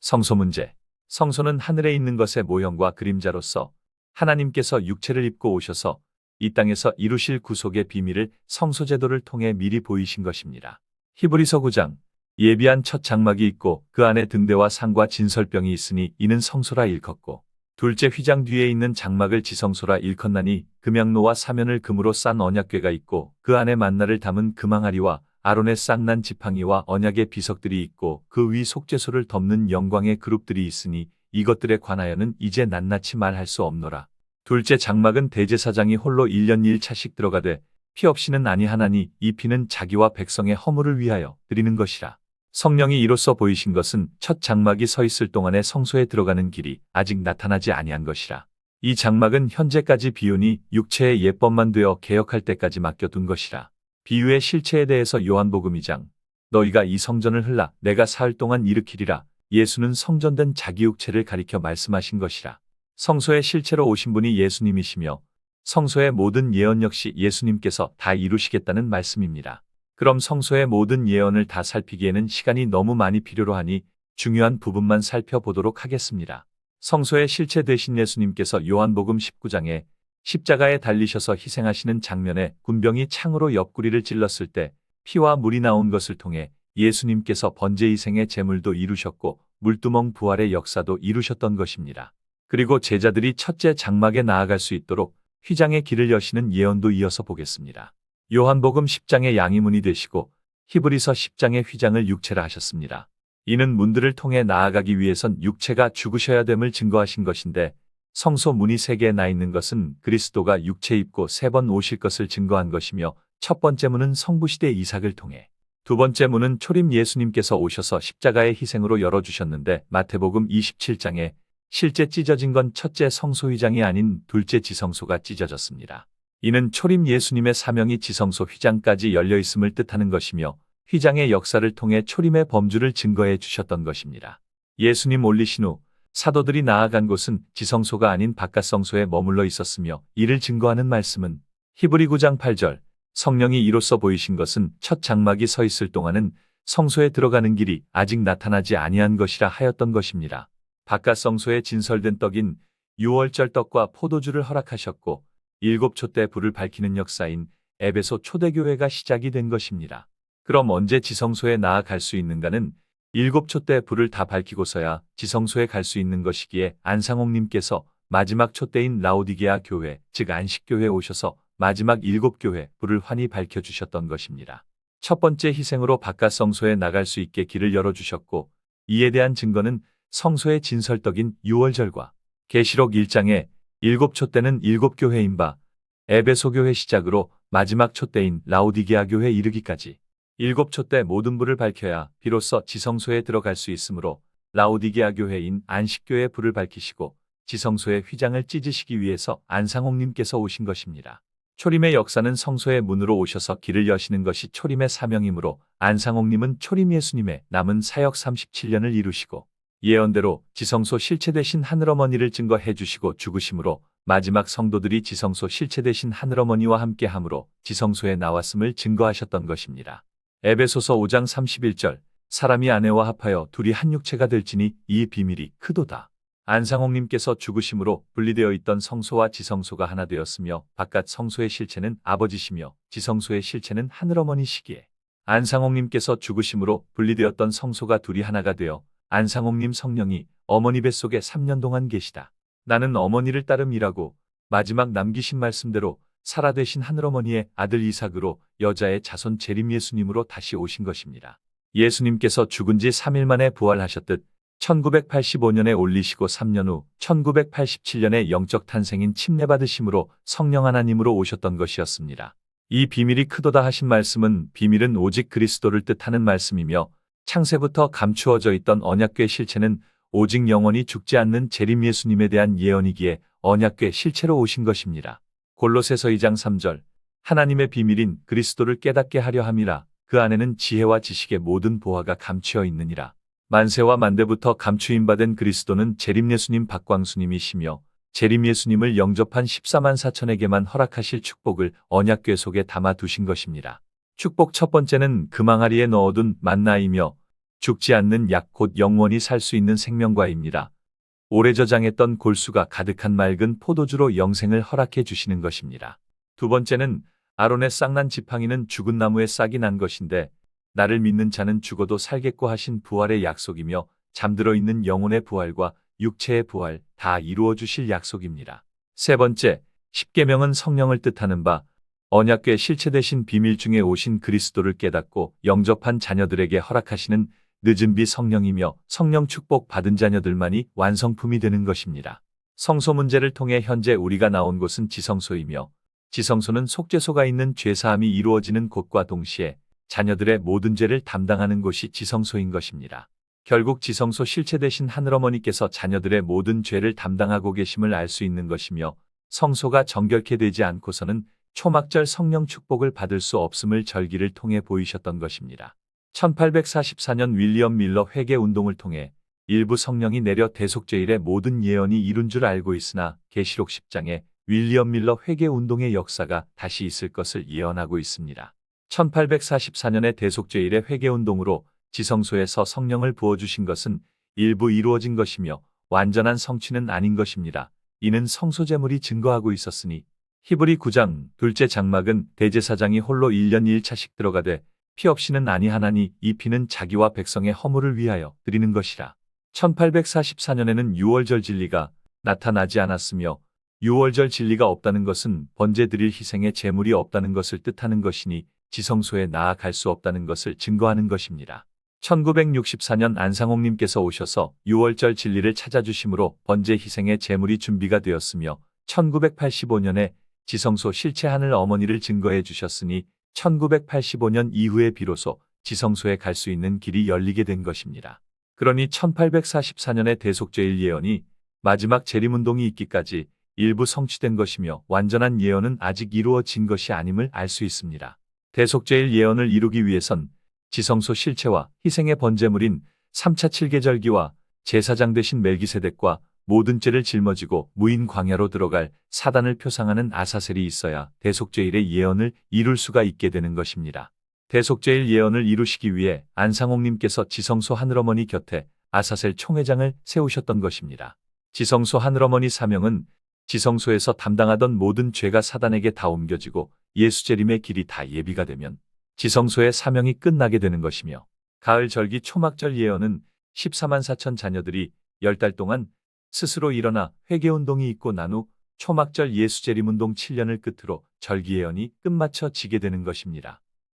성소 문제. 성소는 하늘에 있는 것의 모형과 그림자로서 하나님께서 육체를 입고 오셔서 이 땅에서 이루실 구속의 비밀을 성소 제도를 통해 미리 보이신 것입니다. 히브리서 9장. 예비한 첫 장막이 있고 그 안에 등대와 상과 진설병이 있으니 이는 성소라 일컫고, 둘째 휘장 뒤에 있는 장막을 지성소라 일컫나니 금양로와 사면을 금으로 싼 언약궤가 있고 그 안에 만나를 담은 금항아리와 아론의 쌍난 지팡이와 언약의 비석들이 있고 그 위 속죄소를 덮는 영광의 그룹들이 있으니 이것들에 관하여는 이제 낱낱이 말할 수 없노라. 둘째 장막은 대제사장이 홀로 1년 1차씩 들어가되 피 없이는 아니하나니 이 피는 자기와 백성의 허물을 위하여 드리는 것이라. 성령이 이로써 보이신 것은 첫 장막이 서 있을 동안에 성소에 들어가는 길이 아직 나타나지 아니한 것이라. 이 장막은 현재까지 비유니 육체의 예법만 되어 개혁할 때까지 맡겨둔 것이라. 비유의 실체에 대해서 요한복음 2장. 너희가 이 성전을 흘라 내가 사흘 동안 일으키리라. 예수는 성전된 자기 육체를 가리켜 말씀하신 것이라. 성소의 실체로 오신 분이 예수님이시며 성소의 모든 예언 역시 예수님께서 다 이루시겠다는 말씀입니다. 그럼 성소의 모든 예언을 다 살피기에는 시간이 너무 많이 필요로 하니 중요한 부분만 살펴보도록 하겠습니다. 성소의 실체 되신 예수님께서 요한복음 19장에 십자가에 달리셔서 희생하시는 장면에 군병이 창으로 옆구리를 찔렀을 때 피와 물이 나온 것을 통해 예수님께서 번제희생의 제물도 이루셨고 물두멍 부활의 역사도 이루셨던 것입니다. 그리고 제자들이 첫째 장막에 나아갈 수 있도록 휘장의 길을 여시는 예언도 이어서 보겠습니다. 요한복음 10장의 양이 문이 되시고 히브리서 10장의 휘장을 육체라 하셨습니다. 이는 문들을 통해 나아가기 위해선 육체가 죽으셔야 됨을 증거하신 것인데 성소 문이 3개에 나 있는 것은 그리스도가 육체 입고 3번 오실 것을 증거한 것이며 첫 번째 문은 성부시대 이삭을 통해, 두 번째 문은 초림 예수님께서 오셔서 십자가의 희생으로 열어주셨는데 마태복음 27장에 실제 찢어진 건 첫째 성소 휘장이 아닌 둘째 지성소가 찢어졌습니다. 이는 초림 예수님의 사명이 지성소 휘장까지 열려 있음을 뜻하는 것이며 휘장의 역사를 통해 초림의 범주를 증거해 주셨던 것입니다. 예수님 올리신 후 사도들이 나아간 곳은 지성소가 아닌 바깥성소에 머물러 있었으며 이를 증거하는 말씀은 히브리 9장 8절. 성령이 이로써 보이신 것은 첫 장막이 서 있을 동안은 성소에 들어가는 길이 아직 나타나지 아니한 것이라 하였던 것입니다. 바깥성소에 진설된 떡인 유월절 떡과 포도주를 허락하셨고 7초 때 불을 밝히는 역사인 에베소 초대교회가 시작이 된 것입니다. 그럼 언제 지성소에 나아갈 수 있는가는 7초 때 불을 다 밝히고서야 지성소에 갈 수 있는 것이기에 안상홍님께서 마지막 촛대인 라오디게아 교회, 즉 안식교회에 오셔서 마지막 7교회 불을 환히 밝혀주셨던 것입니다. 첫 번째 희생으로 바깥성소에 나갈 수 있게 길을 열어주셨고 이에 대한 증거는 성소의 진설떡인 유월절과 계시록 1장에 7초 때는 7교회인 바 에베소 교회 시작으로 마지막 촛대인 라오디게아 교회 이르기까지 7초 때 모든 불을 밝혀야 비로소 지성소에 들어갈 수 있으므로 라오디게아 교회인 안식교회 불을 밝히시고 지성소의 휘장을 찢으시기 위해서 안상홍님께서 오신 것입니다. 초림의 역사는 성소의 문으로 오셔서 길을 여시는 것이 초림의 사명이므로 안상홍님은 초림 예수님의 남은 사역 37년을 이루시고 예언대로 지성소 실체 되신 하늘어머니를 증거해 주시고 죽으심으로 마지막 성도들이 지성소 실체 되신 하늘어머니와 함께함으로 지성소에 나왔음을 증거하셨던 것입니다. 에베소서 5장 31절. 사람이 아내와 합하여 둘이 한 육체가 될지니 이 비밀이 크도다. 안상홍님께서 죽으심으로 분리되어 있던 성소와 지성소가 하나 되었으며 바깥 성소의 실체는 아버지시며 지성소의 실체는 하늘어머니시기에 안상홍님께서 죽으심으로 분리되었던 성소가 둘이 하나가 되어 안상홍님 성령이 어머니 뱃속에 3년 동안 계시다. 나는 어머니를 따름이라고 마지막 남기신 말씀대로 살아 되신 하늘어머니의 아들 이삭으로 여자의 자손 재림 예수님으로 다시 오신 것입니다. 예수님께서 죽은 지 3일 만에 부활하셨듯 1985년에 올리시고 3년 후 1987년에 영적 탄생인 침례받으심으로 성령 하나님으로 오셨던 것이었습니다. 이 비밀이 크도다 하신 말씀은 비밀은 오직 그리스도를 뜻하는 말씀이며 창세부터 감추어져 있던 언약궤 실체는 오직 영원히 죽지 않는 재림 예수님에 대한 예언이기에 언약궤 실체로 오신 것입니다. 골로새서 2장 3절. 하나님의 비밀인 그리스도를 깨닫게 하려 함이라. 그 안에는 지혜와 지식의 모든 보화가 감추어 있느니라. 만세와 만대부터 감추임받은 그리스도는 재림 예수님 박광수님이시며 재림 예수님을 영접한 14만 4천에게만 허락하실 축복을 언약궤 속에 담아 두신 것입니다. 축복 첫 번째는 금항아리에 넣어둔 만나이며 죽지 않는 약 곧 영원히 살 수 있는 생명과입니다. 오래 저장했던 골수가 가득한 맑은 포도주로 영생을 허락해 주시는 것입니다. 두 번째는 아론의 싹난 지팡이는 죽은 나무에 싹이 난 것인데 나를 믿는 자는 죽어도 살겠고 하신 부활의 약속이며 잠들어 있는 영혼의 부활과 육체의 부활 다 이루어 주실 약속입니다. 세 번째, 십계명은 성령을 뜻하는 바 언약궤 실체되신 비밀 중에 오신 그리스도를 깨닫고 영접한 자녀들에게 허락하시는 늦은 비 성령이며 성령 축복 받은 자녀들만이 완성품이 되는 것입니다. 성소 문제를 통해 현재 우리가 나온 곳은 지성소이며 지성소는 속죄소가 있는 죄사함이 이루어지는 곳과 동시에 자녀들의 모든 죄를 담당하는 곳이 지성소인 것입니다. 결국 지성소 실체 되신 하늘어머니께서 자녀들의 모든 죄를 담당하고 계심을 알 수 있는 것이며 성소가 정결케 되지 않고서는 초막절 성령 축복을 받을 수 없음을 절기를 통해 보이셨던 것입니다. 1844년 윌리엄 밀러 회개운동을 통해 일부 성령이 내려 대속죄일의 모든 예언이 이룬 줄 알고 있으나 계시록 10장에 윌리엄 밀러 회개운동의 역사가 다시 있을 것을 예언하고 있습니다. 1844년의 대속죄일의 회개운동으로 지성소에서 성령을 부어주신 것은 일부 이루어진 것이며 완전한 성취는 아닌 것입니다. 이는 성소제물이 증거하고 있었으니 히브리 9장 둘째 장막은 대제사장이 홀로 1년 1차씩 들어가되 피 없이는 아니하나니 이 피는 자기와 백성의 허물을 위하여 드리는 것이라. 1844년에는 유월절 진리가 나타나지 않았으며 유월절 진리가 없다는 것은 번제 드릴 희생의 제물이 없다는 것을 뜻하는 것이니 지성소에 나아갈 수 없다는 것을 증거하는 것입니다. 1964년 안상홍님께서 오셔서 유월절 진리를 찾아주심으로 번제 희생의 제물이 준비가 되었으며 1985년에 지성소 실체 하늘 어머니를 증거해 주셨으니 1985년 이후에 비로소 지성소에 갈 수 있는 길이 열리게 된 것입니다. 그러니 1844년의 대속죄일 예언이 마지막 재림운동이 있기까지 일부 성취된 것이며 완전한 예언은 아직 이루어진 것이 아님을 알 수 있습니다. 대속죄일 예언을 이루기 위해선 지성소 실체와 희생의 번제물인 3차 7계절기와 제사장 되신 멜기세덱과 모든 죄를 짊어지고 무인 광야로 들어갈 사단을 표상하는 아사셀이 있어야 대속죄일의 예언을 이룰 수가 있게 되는 것입니다. 대속죄일 예언을 이루시기 위해 안상홍님께서 지성소 하늘어머니 곁에 아사셀 총회장을 세우셨던 것입니다. 지성소 하늘어머니 사명은 지성소에서 담당하던 모든 죄가 사단에게 다 옮겨지고 예수재림의 길이 다 예비가 되면 지성소의 사명이 끝나게 되는 것이며 가을 절기 초막절 예언은 14만 4천 자녀들이 10달 동안 스스로 일어나 회개운동이 있고 난 후 초막절 예수재림운동 7년을 끝으로 절기 예언이 끝마쳐지게 되는 것입니다.